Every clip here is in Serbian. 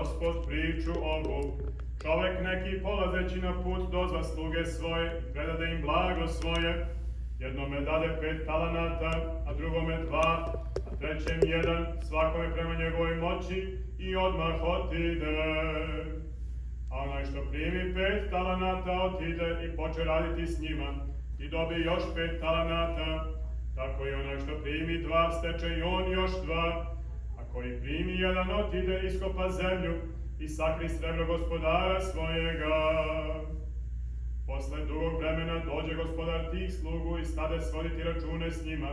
Gospod priču ovu. Čovek neki polazeći na put dozva sluge svoje, predade im blago svoje. Jednome dade 5 talanata, a drugome 2, a trećem 1, svakome prema njegovoj moći, i odmah otide. A onaj što primi 5 talanata otide i poče raditi s njima, i dobi još 5 talanata. Tako i onaj što primi 2 steče i on još 2. A koji primi 1 otide, iskopa zemlju i sakri srebro gospodara svojega. Posle dugog vremena dođe gospodar tih slugu i stade svoditi račune s njima.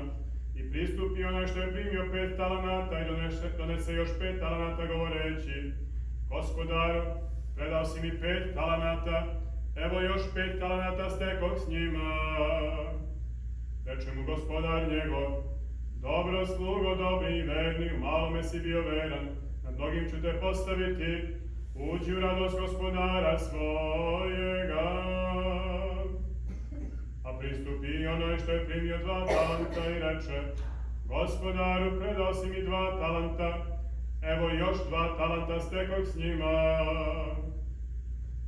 I pristupi onaj što je primio 5 talanata i donese još 5 talanata govoreći: Gospodaru, predao si mi 5 talanata, evo još 5 talanata stekog s njima. Reče mu gospodar njegov: Dobro slugo, dobri i verni, u malome si bio veran, nad mnogim ću te postaviti, uđi u radost gospodara svojega. A pristupi onaj što je primio 2 talanta i reče: Gospodaru, predao si mi 2 talanta, evo još 2 talanta stekog s njima.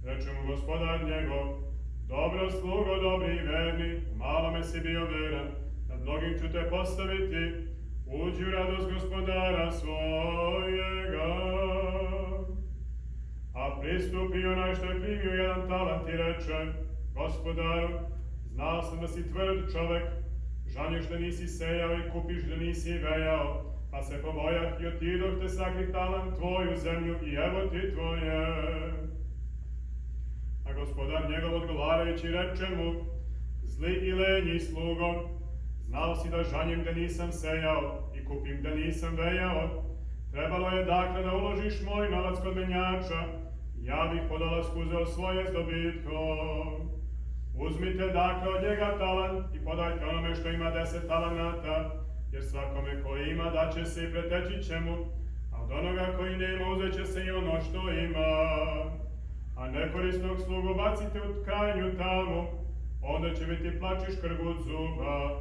Reče mu gospodar njegov: Dobro slugo, dobri i verni, u malome si bio veran, nad mnogim ću te postaviti, uđi u radost gospodara svojega. A pristupi onaj što je primio 1 talant i reče: Gospodaru, znao sam da si tvrd čovek, žanješ da nisi sejao i kupiš da nisi vejao, pa se pobojah i otidoh te sakrih talant tvoj u zemlju i evo ti tvoje. A gospodar njegov odgovarajući reče mu: Zli i lenji slugo, znao si da žanjem da nisam sejao i kupim da nisam vejao. Trebalo je dakle da uložiš moj novac kod menjača, ja bih po dolasku uzeo svoje s dobitkom. Uzmite dakle od njega talant i podajte onome što ima 10 talanata, jer svakome koji ima daće se i preteći će mu, a od onoga koji nema uzet će se i ono što ima. A nekorisnog slugu bacite u krajnju tamu, onda će biti plač i škrgut zuba.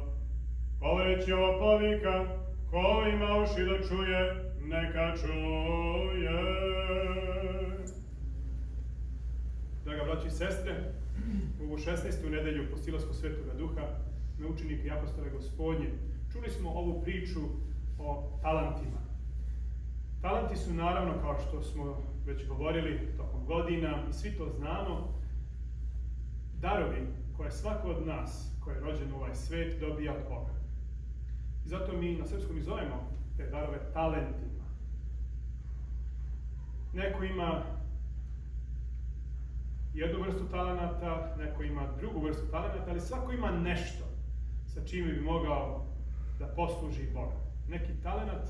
Govoreći ovo povika: Ko ima uši da čuje, neka čuje. Draga braći i sestre, u 16. nedelju Postilaskog Svetoga Duha, me učenike i apostole Gospodnje, čuli smo ovu priču o talentima. Talenti su naravno, kao što smo već govorili tokom godina i svi to znamo, darovi koje svako od nas, koji je rođen u ovaj svet, dobija od Boga. I zato mi na srpskom i zovemo te darove talentima. Neko ima jednu vrstu talenata, neko ima drugu vrstu talenata, ali svako ima nešto sa čime bi mogao da posluži Boga. Neki talenat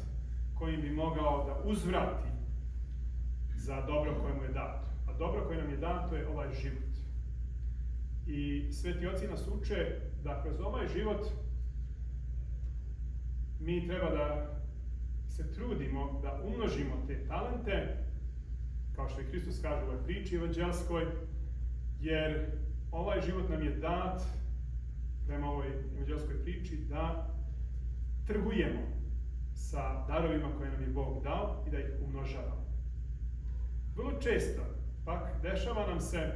kojim bi mogao da uzvrati za dobro koje mu je dato. A dobro koje nam je dato je ovaj život. I sveti oci nas uče da kroz ovaj život mi treba da se trudimo da umnožimo te talente, kao što i Hristos kaže u ovoj priči evanđelskoj, jer ovaj život nam je dat, prema ovoj evanđelskoj priči, da trgujemo sa darovima koje nam je Bog dao i da ih umnožavamo. Vrlo često, pak, dešava nam se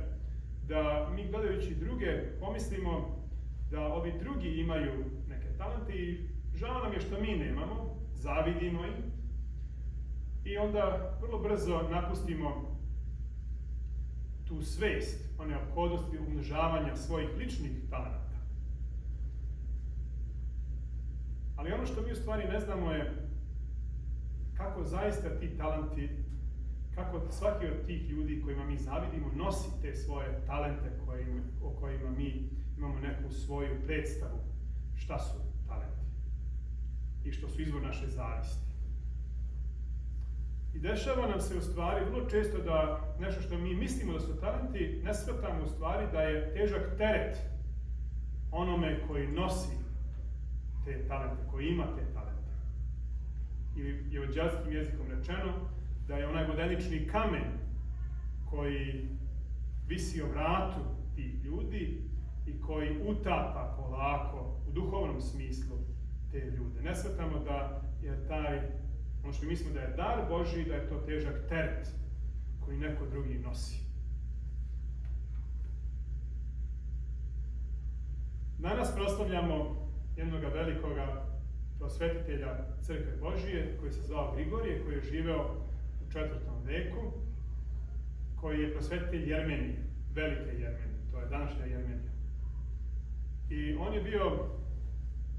da mi gledajući druge pomislimo da ovi drugi imaju neke talente i žao nam je što mi nemamo, zavidimo im i onda vrlo brzo napustimo tu svest o neophodnosti umnožavanja svojih ličnih talenata. Ali ono što mi u stvari ne znamo je kako zaista ti talenti, kako svaki od tih ljudi kojima mi zavidimo nosi te svoje talente o kojima mi imamo neku svoju predstavu šta su talenti i što su izvor naše zavisti. I dešava nam se u stvari vrlo često da nešto što mi mislimo da su talenti, ne shvatamo u stvari da je težak teret onome koji nosi te talente, koji ima te talente. I evanđelskim jezikom rečeno, da je onaj vodenični kamen koji visi o vratu tih ljudi i koji utapa polako u duhovnom smislu te ljude. Ne shvatamo da je taj, ono što mislimo da je dar Božji, da je to težak teret koji neko drugi nosi. Danas proslavljamo jednog velikoga prosvetitelja Crkve Božije koji se zvao Grigorije, koji je živeo u 4. veku, koji je prosvetitelj Jermenije, velike Jermenije, to je današnja Jermenija. I on je bio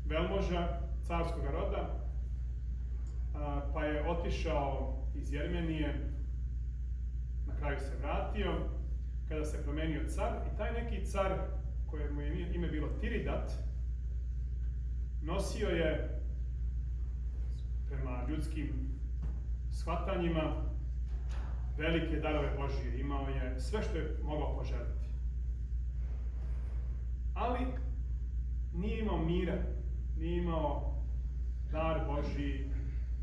velmoža carskog roda, pa je otišao iz Jermenije, na kraju se vratio, kada se promenio car, i taj neki car, kojemu je ime bilo Tiridat, nosio je, prema ljudskim shvatanjima, velike darove Božije. Imao je sve što je mogao poželiti. Ali nije imao mira, nije imao dar Božiji,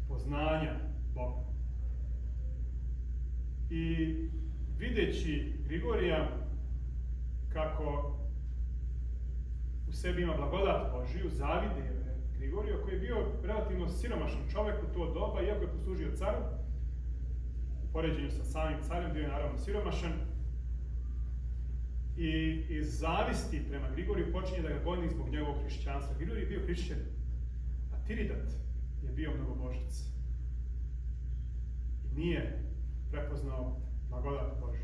poznanja Boga. I videći Grigorija kako u sebi ima blagodat Božiju, zavidio je Grigoriju, koji je bio relativno siromašan čovjek u to doba, iako je poslužio caru. U poređenju sa samim carem bio je naravno siromašan. I iz zavisti prema Grigoriju počinje da ga goni zbog njegovog hrišćanstva. Grigorij je bio hrišćan, a Tiridat je bio mnogobožac. I nije prepoznao blagodat Božju.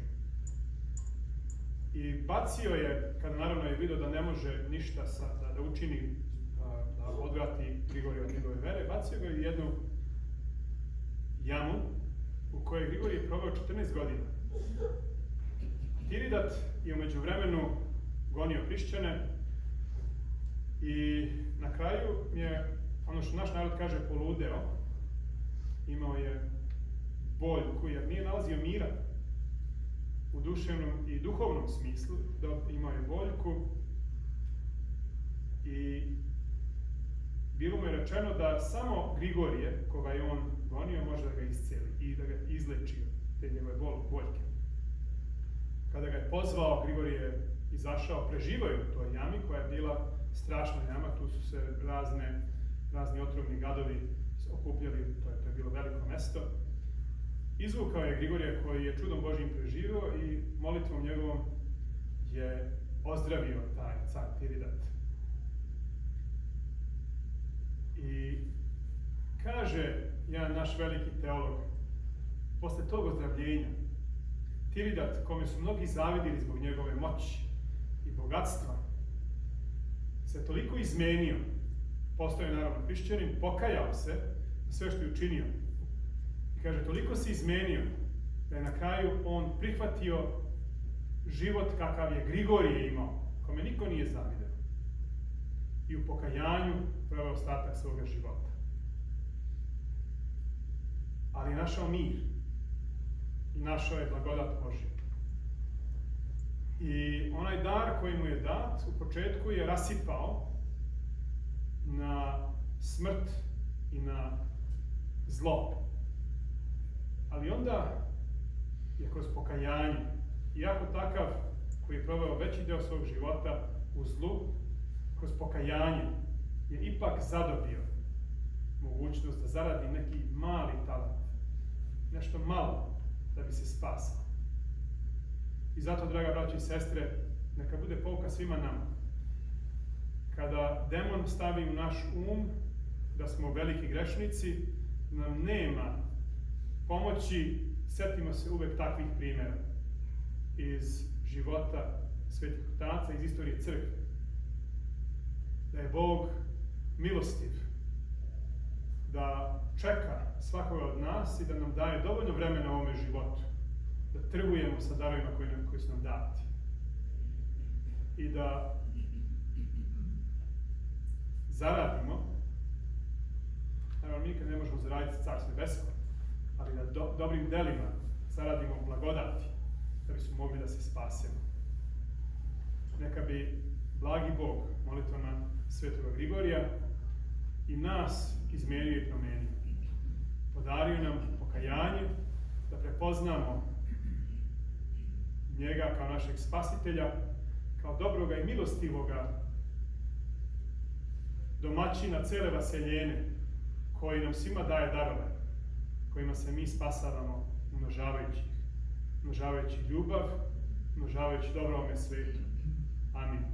I bacio je, kada naravno je vidio da ne može ništa da učini, da odvrati Grigorija od njegove vere, bacio ga u jednu jamu u kojoj Grigorije proveo 14 godina. Tiridat je u međuvremenu gonio hrišćane i na kraju je, ono što naš narod kaže, poludeo. Imao je boljku jer nije nalazio mira u duševnom i duhovnom smislu, imao je boljku i bilo mu je rečeno da samo Grigorije, koga je on gonio, može da ga iscijeli i da ga izleči te njegove boljke. Kada ga je pozvao, Grigorije je izašao, preživao je u toj jami koja je bila strašna jama, tu su se razni otrovni gadovi okupljali, to je bilo veliko mesto. Izvukao je Grigorija koji je čudom Božjim preživio i molitvom njegovom je ozdravio taj car Tiridat. I kaže jedan naš veliki teolog, posle tog ozdravljenja, Tiridat, kome su mnogi zavidili zbog njegove moći i bogatstva, se toliko izmenio, postao je naravno hrišćanin, pokajao se za sve što je učinio. I kaže, toliko se izmenio da je na kraju on prihvatio život kakav je Grigorije imao, kome niko nije zavideo. I u pokajanju proveo ostatak svoga života. Ali je našao mir i našao je blagodat Božju. I onaj dar koji mu je dat u početku je rasipao na smrt i na zlo. Ali onda je kroz pokajanje, iako takav koji je proveo veći deo svog života u zlu, kroz pokajanje je ipak zadobio mogućnost da zaradi neki mali talent, nešto malo da bi se spasao. I zato, draga braća i sestre, neka bude pouka svima nama. Kada demon stavi u naš da smo veliki grešnici, nam nema pomoći, setimo se uvek takvih primjera iz života svetih otaca, iz istorije crkve. Da je Bog milostiv, da čeka svakoga od nas i da nam daje dovoljno vremena u ovome životu, da trgujemo sa darovima koji su nam dati. I da zaradimo, naravno mi nikad ne možemo zaraditi Carstvo nebesko, ali da dobrim delima zaradimo blagodati, da bismo mogli da se spasemo. Neka bi blagi Bog molitvama Svetoga Grigorija i nas izmenio i promenio. Podario nam pokajanje, da prepoznamo njega kao našeg spasitelja, kao dobroga i milostivoga domaćina cele vaseljene, koji nam svima daje darove, kojima se mi spasavamo umnožavajući ih. umnožavajući ljubav, umnožavajući dobro ovome svetu. Amin.